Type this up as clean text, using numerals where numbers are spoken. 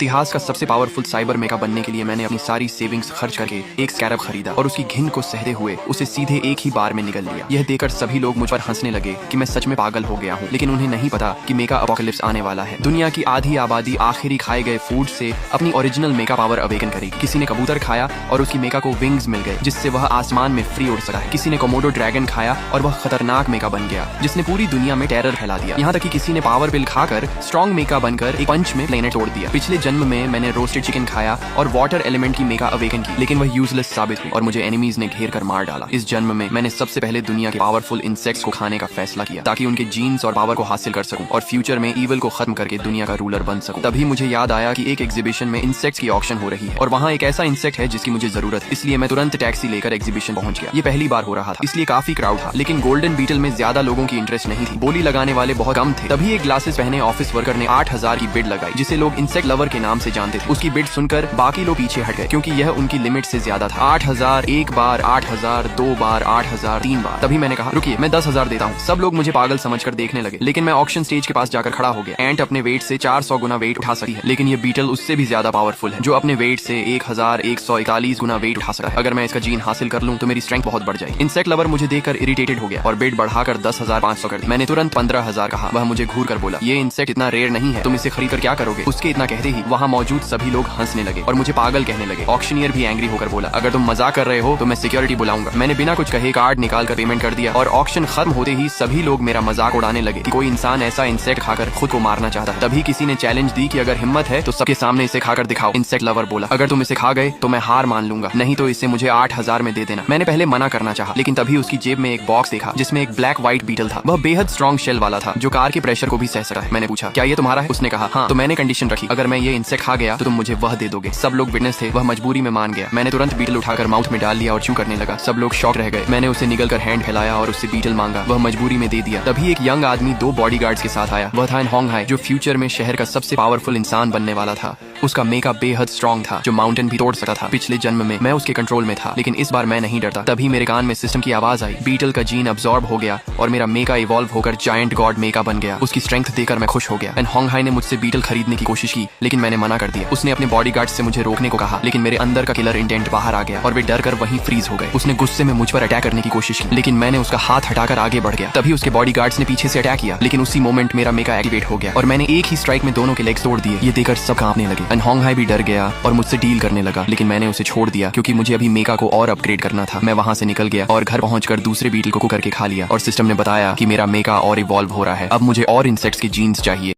इतिहास का सबसे पावरफुल साइबर मेका बनने के लिए मैंने अपनी सारी सेविंग्स खर्च करके एक स्कैरब खरीदा और उसकी घिन को सहते हुए उसे सीधे एक ही बार में निगल लिया। यह देखकर सभी लोग मुझ पर हंसने लगे कि मैं सच में पागल हो गया हूँ, लेकिन उन्हें नहीं पता कि मेका अपोकलिप्स आने वाला है। दुनिया की आधी आबादी आखिरी खाए गए फूड से अपनी ओरिजिनल मेका पावर अवेकन करेगी। किसी ने कबूतर खाया और उसकी मेका को विंग्स मिल गए, जिससे वह आसमान में फ्री उड़ सका है। किसी ने कोमोडो ड्रैगन खाया और वह खतरनाक मेका बन गया, जिसने पूरी दुनिया में टेरर फैला दिया। यहाँ तक कि किसी ने पावर पिल खाकर स्ट्रॉन्ग मेका बनकर एक पंच में प्लेनेट तोड़ दिया। पिछले जन्म में मैंने रोस्टेड चिकन खाया और वाटर एलिमेंट की मेका अवेकन की, लेकिन वह यूजलेस साबित हुई और मुझे एनिमीज ने घेर कर मार डाला। इस जन्म में मैंने सबसे पहले दुनिया के पावरफुल इंसेक्ट्स को खाने का फैसला किया ताकि उनके जीन्स और पावर को हासिल कर सकूं और फ्यूचर में ईवल को खत्म करके दुनिया का रूलर बन सकूं। तभी मुझे याद आया कि एक एग्जीबिशन में इंसेक्ट्स की ऑक्शन हो रही है और वहाँ एक ऐसा इंसेक्ट है जिसकी मुझे जरूरत है। इसलिए मैं तुरंत टैक्सी लेकर एग्जीबिशन पहुंच गया। ये पहली बार हो रहा था, इसलिए काफी क्राउड था, लेकिन गोल्डन बीटल में ज्यादा लोगों की इंटरेस्ट नहीं थी। बोली लगाने वाले बहुत कम थे। तभी एक ग्लासेस पहने ऑफिस वर्कर ने 8000 की बिड लगाई, जिसे लोग इंसेक्ट लवर के नाम से जानते थे। उसकी बिड सुनकर बाकी लोग पीछे हट गए क्योंकि यह उनकी लिमिट से ज्यादा था। 8000 एक बार, 8000 दो बार, 8000 तीन बार। तभी मैंने कहा रुकिए, मैं 10,000 देता हूँ। सब लोग मुझे पागल समझकर देखने लगे, लेकिन मैं ऑक्शन स्टेज के पास जाकर खड़ा हो गया। एंट अपने वेट से 400 गुना वेट उठा सकती है, लेकिन ये बीटल उससे भी ज्यादा पावरफुल है, जो अपने वेट से 1141 गुना वेट उठा सकता है। अगर मैं इसका जीन हासिल कर लूं तो मेरी स्ट्रेंथ बहुत बढ़ जाएगी। इंसेक्ट लवर मुझे देखकर इरिटेटेड हो गया और बिड बढ़ाकर 10,500 कर दी। मैंने तुरंत 15,000 कहा। वह मुझे घूर कर बोला, ये इंसेक्ट इतना रेयर नहीं है, तुम इसे खरीद कर क्या करोगे? उसके इतना कहते ही वहाँ मौजूद सभी लोग हंसने लगे और मुझे पागल कहने लगे। ऑक्शनियर भी एंग्री होकर बोला, अगर तुम मजाक कर रहे हो तो मैं सिक्योरिटी बुलाऊंगा। मैंने बिना कुछ कहे कार्ड निकाल कर पेमेंट कर दिया और ऑक्शन खत्म होते ही सभी लोग मेरा मजाक उड़ाने लगे कि कोई इंसान ऐसा इंसेक्ट खाकर खुद को मारना चाहता है। तभी किसी ने चैलेंज दी कि अगर हिम्मत है तो सबके सामने इसे खाकर दिखाओ। इंसेक्ट लवर बोला, अगर तुम इसे खा गए तो मैं हार मान लूंगा, नहीं तो इसे मुझे 8,000 में दे देना। मैंने पहले मना करना चाहा, लेकिन तभी उसकी जेब में एक बॉक्स देखा जिसमें एक ब्लैक व्हाइट बीटल था। वह बेहद स्ट्रॉन्ग शेल वाला था जो कार के प्रेशर को भी सह सकता है। मैंने पूछा, क्या ये तुम्हारा है? उसने कहा हाँ। तो मैंने कंडीशन रखी, अगर मैं ये इंसेक्ट खा गया तो तुम मुझे वह दे दोगे। सब लोग विटनेस थे, वह मजबूरी में मान गया। मैंने तुरंत बीटल उठाकर माउथ में डाल लिया और च्यू करने लगा। सब लोग शॉक रह गए। मैंने उसे निगल कर हैंड फैलाया और उससे बीटल मांगा। वह मजबूरी में दे दिया। तभी एक यंग आदमी 2 बॉडीगार्ड्स के साथ आया। वह था एन होंग हाई, जो फ्यूचर में शहर का सबसे पावरफुल इंसान बनने वाला था। उसका मेका बेहद स्ट्रॉन्ग था, जो माउंटेन भी तोड़ सकता था। पिछले जन्म में मैं उसके कंट्रोल में था, लेकिन इस बार मैं नहीं डरता। तभी मेरे कान में सिस्टम की आवाज आई। बीटल का जीन अब्सॉर्ब हो गया और मेरा मेका इवॉल्व होकर जायंट गॉड मेका बन गया। उसकी स्ट्रेंथ देखकर मैं खुश हो गया। एन होंग हाई ने मुझसे बीटल खरीदने की कोशिश की, लेकिन मैंने मना कर दिया। उसने अपने बॉडीगार्ड्स से मुझे रोकने को कहा, लेकिन मेरे अंदर का किलर इंटेंट बाहर आ गया और वे डर कर वहीं फ्रीज हो गए। उसने गुस्से में मुझ पर अटैक करने की कोशिश की, लेकिन मैंने उसका हाथ हटाकर आगे बढ़ गया। तभी उसके बॉडीगार्ड्स ने पीछे से अटैक किया, लेकिन उसी मोमेंट मेरा मेका एक्टिवेट हो गया और मैंने एक ही स्ट्राइक में दोनों के लेग्स तोड़ दिए। ये देखकर सब कांपने लगे। एन होंग हाई भी डर गया और मुझसे डील करने लगा, लेकिन मैंने उसे छोड़ दिया क्योंकि मुझे अभी मेका को और अपग्रेड करना था। मैं वहां से निकल गया और घर पहुंचकर दूसरे बीटल को कुक करके खा लिया और सिस्टम ने बताया कि मेरा मेका और इवॉल्व हो रहा है। अब मुझे और इंसेक्ट्स के जीन्स चाहिए।